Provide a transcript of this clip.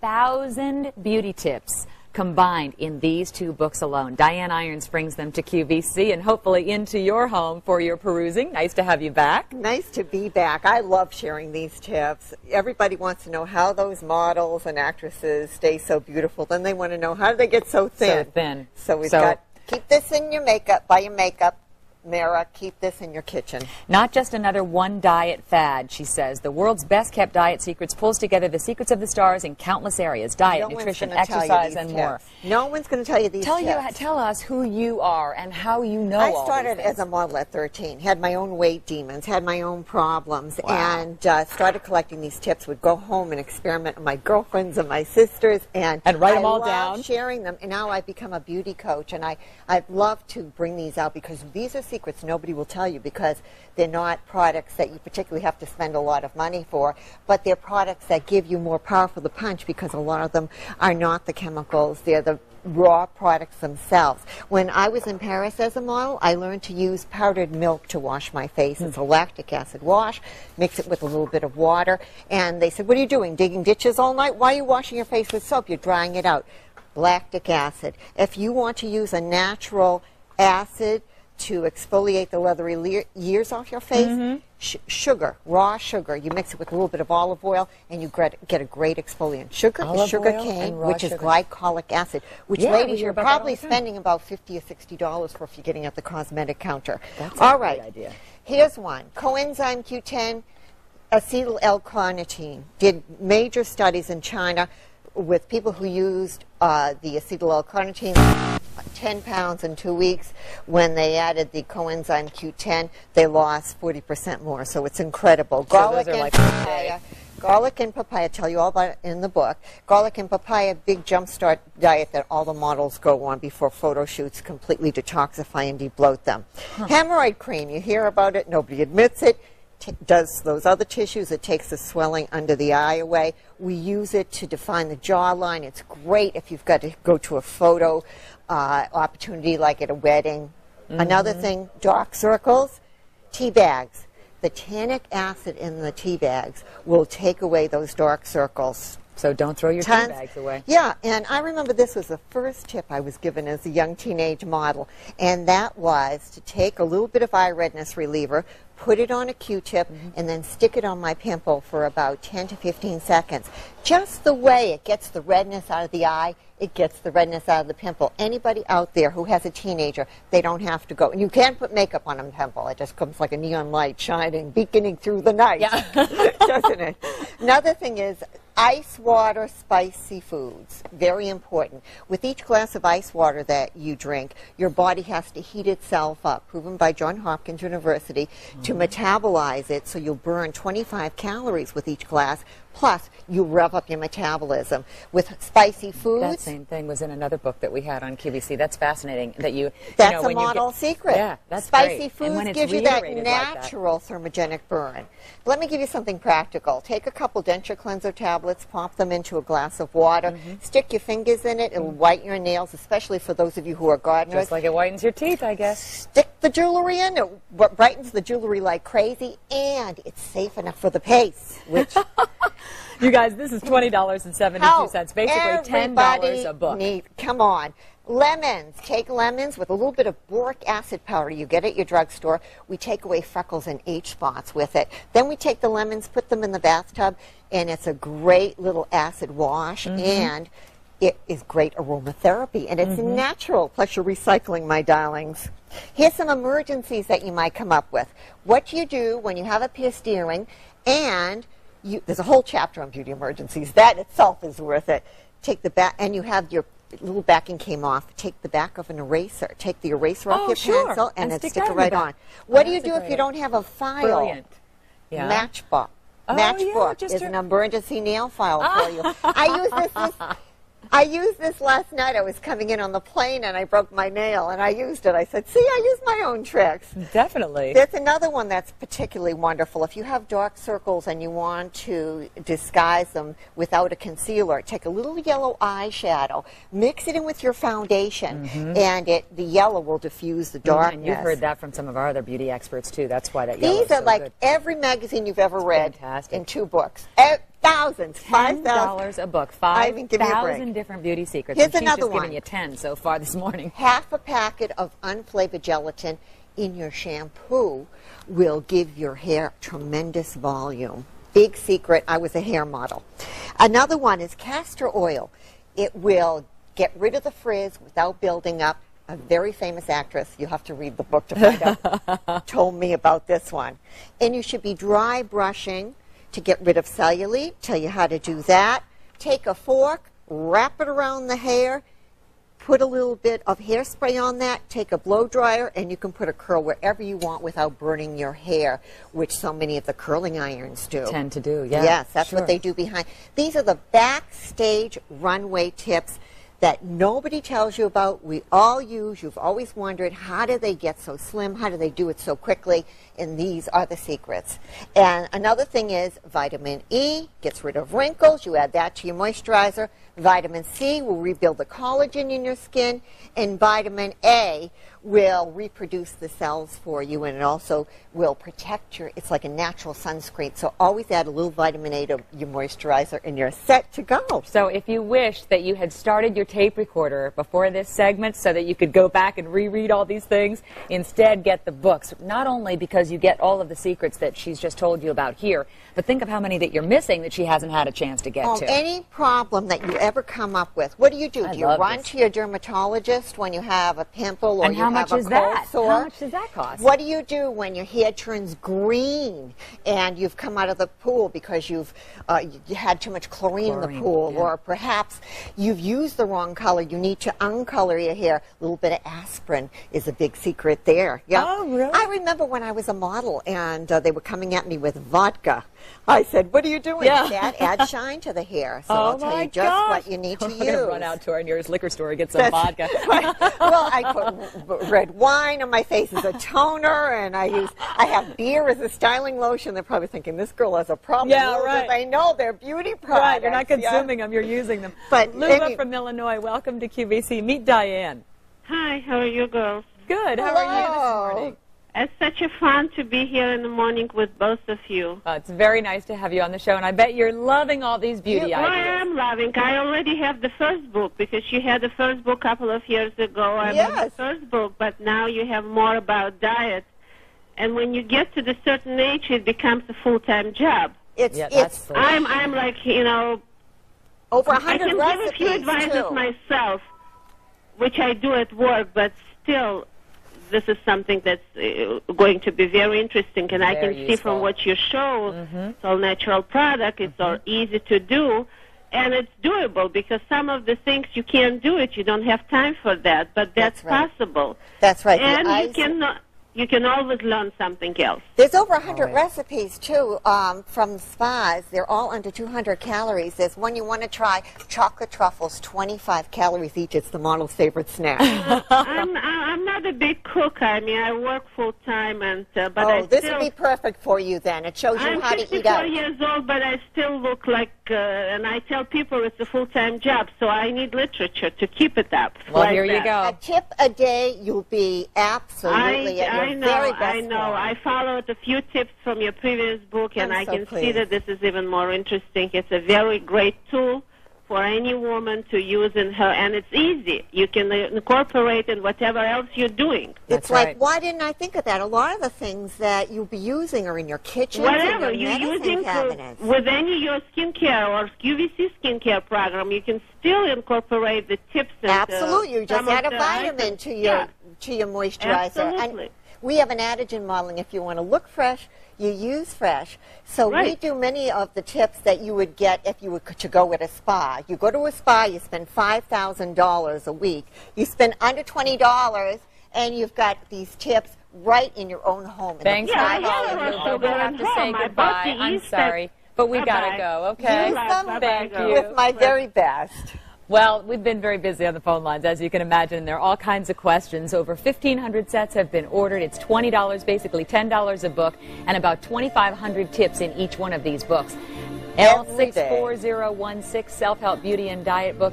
1,000 beauty tips combined in these 2 books alone. Diane Irons brings them to QVC and hopefully into your home for your perusing. Nice to have you back. Nice to be back. I love sharing these tips. Everybody wants to know how those models and actresses stay so beautiful. Then they want to know, how do they get so thin? So thin. So we've got, keep this in your makeup, by your makeup mirror, keep this in your kitchen. Not just another one diet fad, she says. The world's best kept diet secrets pulls together the secrets of the stars in countless areas: diet, nutrition, exercise, and more. No one's going to tell you these tips. Tell us who you are and how you know I all started these things. as a model at 13, had my own weight demons, had my own problems, and started collecting these tips, would go home and experiment with my girlfriends and my sisters, and write them all down. Sharing them, and now I've become a beauty coach, and I'd love to bring these out because these are secrets nobody will tell you, because they're not products that you particularly have to spend a lot of money for, but they're products that give you more power for the punch, because a lot of them are not the chemicals, they're the raw products themselves. When I was in Paris as a model, I learned to use powdered milk to wash my face. It's a lactic acid wash. Mix it with a little bit of water. And they said, what are you doing, digging ditches all night? Why are you washing your face with soap? You're drying it out. Lactic acid. If you want to use a natural acid to exfoliate the leathery ears off your face, sugar, raw sugar. You mix it with a little bit of olive oil, and you get a great exfoliant. Sugar is sugar cane, which is glycolic acid, which, ladies, you're probably spending about $50 or $60 for if you're getting at the cosmetic counter. That's a great idea. Here's one. Coenzyme Q10, acetyl L-carnitine. Did major studies in China with people who used the acetyl L-carnitine, 10 pounds in 2 weeks. When they added the coenzyme Q10, they lost 40% more. So it's incredible. Garlic and papaya. Garlic and papaya, tell you all about it in the book. Garlic and papaya, big jumpstart diet that all the models go on before photo shoots, completely detoxify and debloat them. Hemorrhoid cream, you hear about it, nobody admits it. Does those other tissues. It takes the swelling under the eye away. We use it to define the jawline. It's great if you've got to go to a photo opportunity like at a wedding. Another thing, dark circles, tea bags. The tannic acid in the tea bags will take away those dark circles. So don't throw your tea bags away. Yeah, and I remember this was the first tip I was given as a young teenage model, and that was to take a little bit of eye redness reliever, put it on a Q-tip, and then stick it on my pimple for about 10 to 15 seconds. Just the way it gets the redness out of the eye, it gets the redness out of the pimple. Anybody out there who has a teenager, they don't have to go. And you can't put makeup on a pimple. It just comes like a neon light shining, beaconing through the night, doesn't it? Another thing is ice water, spicy foods. Very important. With each glass of ice water that you drink, your body has to heat itself up, proven by Johns Hopkins University, to metabolize it, so you'll burn 25 calories with each glass. Plus, you rev up your metabolism. With spicy foods... That same thing was in another book that we had on QVC. That's fascinating. That's a model secret. Yeah, that's Spicy great. foods gives you that natural thermogenic burn. Let me give you something practical. Take a couple denture cleanser tablets, pop them into a glass of water, stick your fingers in it, it'll whiten your nails, especially for those of you who are gardeners. Just like it whitens your teeth, I guess. Stick the jewelry in, it brightens the jewelry like crazy, and it's safe enough for the pace, which... You guys, this is $20.72, basically $10 a book. Come on. Lemons. Take lemons with a little bit of boric acid powder you get at your drugstore. We take away freckles and age spots with it. Then we take the lemons, put them in the bathtub, and it's a great little acid wash, and it is great aromatherapy, and it's natural. Plus, you're recycling, my darlings. Here's some emergencies that you might come up with. What do you do when you have a pierced earring and... there's a whole chapter on beauty emergencies. That itself is worth it. Take the back, and you have your little backing came off. Take the back of an eraser. Take the eraser off your pencil, and then stick it right on. What do you do if you don't have a file? Brilliant. Yeah. Matchbook. Matchbook is an emergency nail file for you. I used this last night. I was coming in on the plane, and I broke my nail, and I used it. I said, see, I use my own tricks. Definitely. There's another one that's particularly wonderful. If you have dark circles and you want to disguise them without a concealer, take a little yellow eyeshadow, mix it in with your foundation, and the yellow will diffuse the darkness. And you've heard that from some of our other beauty experts, too. That's why that yellow is These are so like good. Every magazine you've ever read in 2 books. thousands. $10 a book. I even give you a break. 5,000 different beauty secrets. Here's and she's another just one. giving you 10 so far this morning. Half a packet of unflavored gelatin in your shampoo will give your hair tremendous volume. Big secret. I was a hair model. Another one is castor oil. It will get rid of the frizz without building up. A very famous actress, you have to read the book to find out, told me about this one. And you should be dry brushing to get rid of cellulite. Tell you how to do that. Take a fork, wrap it around the hair, put a little bit of hairspray on that, take a blow dryer, and you can put a curl wherever you want without burning your hair, which so many of the curling irons do. Tend to do, yeah. Yes, that's sure. what they do behind. These are the backstage runway tips that nobody tells you about. We all use. You've always wondered, how do they get so slim? How do they do it so quickly? And these are the secrets. And another thing is vitamin E gets rid of wrinkles. You add that to your moisturizer. Vitamin C will rebuild the collagen in your skin. And vitamin A will reproduce the cells for you, and it also will protect your, it's like a natural sunscreen. So always add a little vitamin A to your moisturizer and you're set to go. So if you wish that you had started your tape recorder before this segment so that you could go back and reread all these things, instead get the books. Not only because you get all of the secrets that she's just told you about here, but think of how many that you're missing that she hasn't had a chance to get to. Any problem that you ever come up with, what do? Do you run to your dermatologist when you have a pimple or and you have a cold sore? How much does that cost? What do you do when your hair turns green and you've come out of the pool because you've you had too much chlorine in the pool, or perhaps you've used the wrong color? You need to uncolor your hair. A little bit of aspirin is a big secret there. Yep. Oh, really? I remember when I was a model and they were coming at me with vodka. I said, "What are you doing?" Yeah. Add shine to the hair. So I'll tell you just what you need to use. I'm going to run out to our nearest liquor store and get some vodka. Well, I put red wine on my face as a toner, and I have beer as a styling lotion. They're probably thinking, this girl has a problem. Yeah, right. They know they're beauty products. Right, you're not consuming them, you're using them. But Luba from Illinois, welcome to QVC. Meet Diane. Hi, how are you girls? Good, how are you this morning? It's such a fun to be here in the morning with both of you. It's very nice to have you on the show, and I bet you're loving all these beauty ideas. I am loving. I already have the first book because you had the first book a couple of years ago. I have the first book, but now you have more about diet. And when you get to the certain age, it becomes a full-time job. I'm like, you know, over 100 recipes, I can give a few advices myself, which I do at work, but still, this is something that's going to be very interesting, and I can see from what you show, it's all natural product, it's all easy to do, and it's doable, because some of the things you can't do it, you don't have time for that, but that's possible. That's right. And you can always learn something else. There's over 100 recipes, too, from spas. They're all under 200 calories. There's one you want to try, chocolate truffles, 25 calories each. It's the model's favorite snack. I'm not a big cook. I mean, I work full-time, and but this would be perfect for you, then. It shows you how to eat out. I'm 54 years old, but I still look like, and I tell people it's a full-time job, so I need literature to keep it up. Well, here you go. A tip a day, you'll be absolutely I know. I followed a few tips from your previous book, and I can see that this is even more interesting. It's a very great tool for any woman to use in her, and it's easy. You can incorporate in whatever else you're doing. It's like, why didn't I think of that? A lot of the things that you'll be using are in your kitchen, whatever you're using with any your skincare or QVC skincare program, you can still incorporate the tips. And absolutely, you just add a vitamin to your moisturizer. Absolutely. And we have an adage in modeling: if you want to look fresh, you use fresh. So we do many of the tips that you would get if you were to go at a spa. You go to a spa, you spend $5,000 a week. You spend under $20, and you've got these tips right in your own home. Thanks. We'll have to say goodbye. I'm sorry, but we've got to go. Okay. Thank you. With my very best. Well, we've been very busy on the phone lines, as you can imagine. There are all kinds of questions. Over 1,500 sets have been ordered. It's $20, basically $10 a book, and about 2,500 tips in each one of these books. L64016 Self-Help Beauty and Diet book.